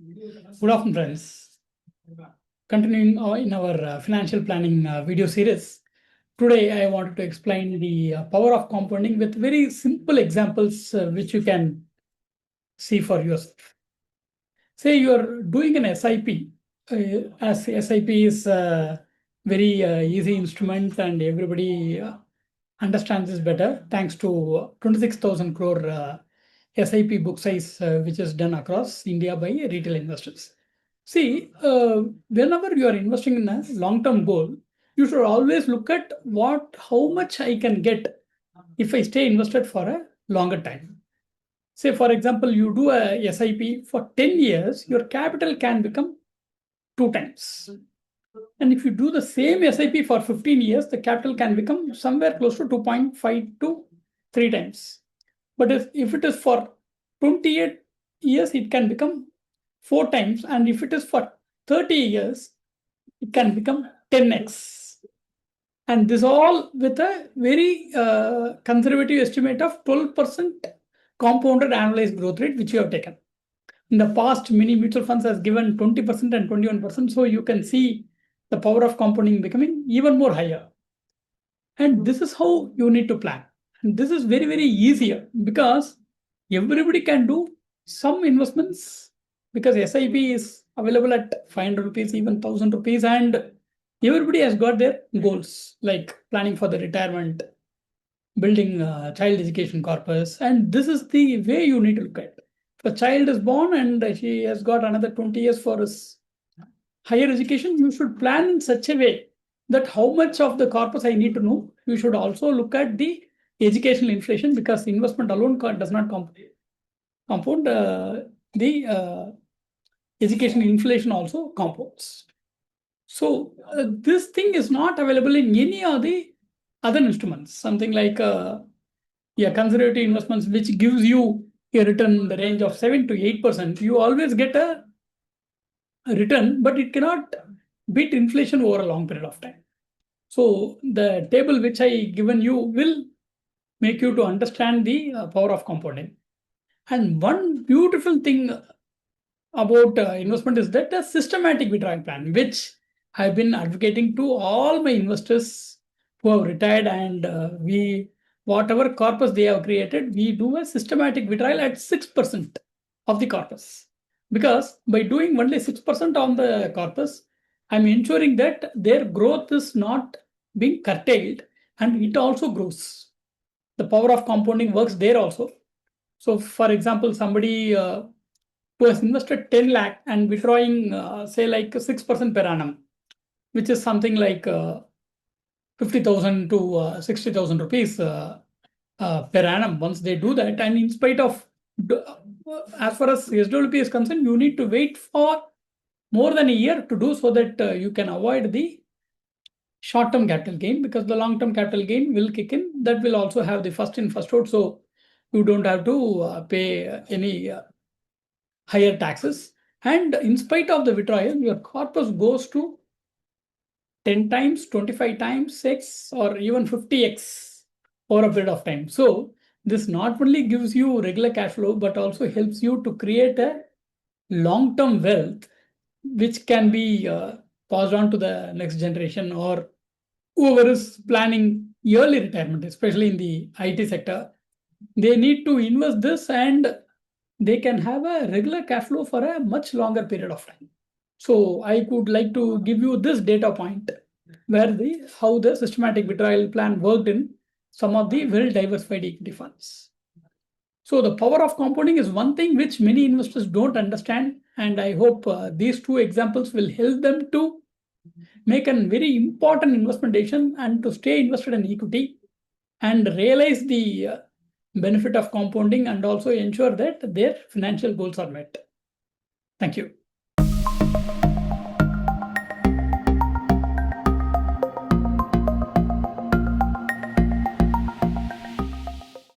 Good afternoon, friends. Continuing in our financial planning video series, today I wanted to explain the power of compounding with very simple examples which you can see for yourself. Say you are doing an SIP, as SIP is a very easy instrument and everybody understands this better thanks to 26,000 crore SIP book size which is done across India by retail investors. See, whenever you are investing in a long-term goal, you should always look at how much I can get if I stay invested for a longer time. Say, for example, you do a SIP for 10 years, your capital can become 2 times. And if you do the same SIP for 15 years, the capital can become somewhere close to 2.5 to 3 times. But if it is for 28 years, it can become 4 times. And if it is for 30 years, it can become 10x. And this all with a very conservative estimate of 12% compounded annualized growth rate, which you have taken. In the past, many mutual funds has given 20% and 21%. So you can see the power of compounding becoming even more higher. And this is how you need to plan. And this is very, very easier because everybody can do some investments because SIP is available at 500 rupees, even 1000 rupees, and everybody has got their goals like planning for the retirement, building child education corpus. And this is the way you need to look at. If a child is born and she has got another 20 years for his higher education, you should plan in such a way that how much of the corpus I need to know. You should also look at the educational inflation because investment alone does not compound. The education inflation also compounds. So this thing is not available in any of the other instruments. Something like conservative investments, which gives you a return in the range of 7 to 8%. You always get a return, but it cannot beat inflation over a long period of time. So the table which I given you will make you to understand the power of compounding. And one beautiful thing about investment is that a systematic withdrawal plan, which I've been advocating to all my investors who have retired, and whatever corpus they have created, we do a systematic withdrawal at 6% of the corpus. Because by doing only 6% on the corpus, I'm ensuring that their growth is not being curtailed and it also grows. The power of compounding works there also. So, for example, somebody who has invested 10 lakh and withdrawing, say, like 6% per annum, which is something like 50,000 to 60,000 rupees per annum. Once they do that, and in spite of, as far as SWP is concerned, you need to wait for more than a year to do so that you can avoid the short-term capital gain, because the long-term capital gain will kick in. That will also have the first in, first out. So you don't have to pay any higher taxes. And in spite of the withdrawal, your corpus goes to 10 times, 25 times, X, or even 50x over a period of time. So this not only gives you regular cash flow, but also helps you to create a long-term wealth, which can be passed on to the next generation or whoever is planning early retirement, especially in the IT sector. They need to invest this and they can have a regular cash flow for a much longer period of time. So I would like to give you this data point where how the systematic withdrawal plan worked in some of the well-diversified equity funds. So the power of compounding is one thing which many investors don't understand, and I hope these two examples will help them to make a very important investment decision and to stay invested in equity and realize the benefit of compounding and also ensure that their financial goals are met. Thank you.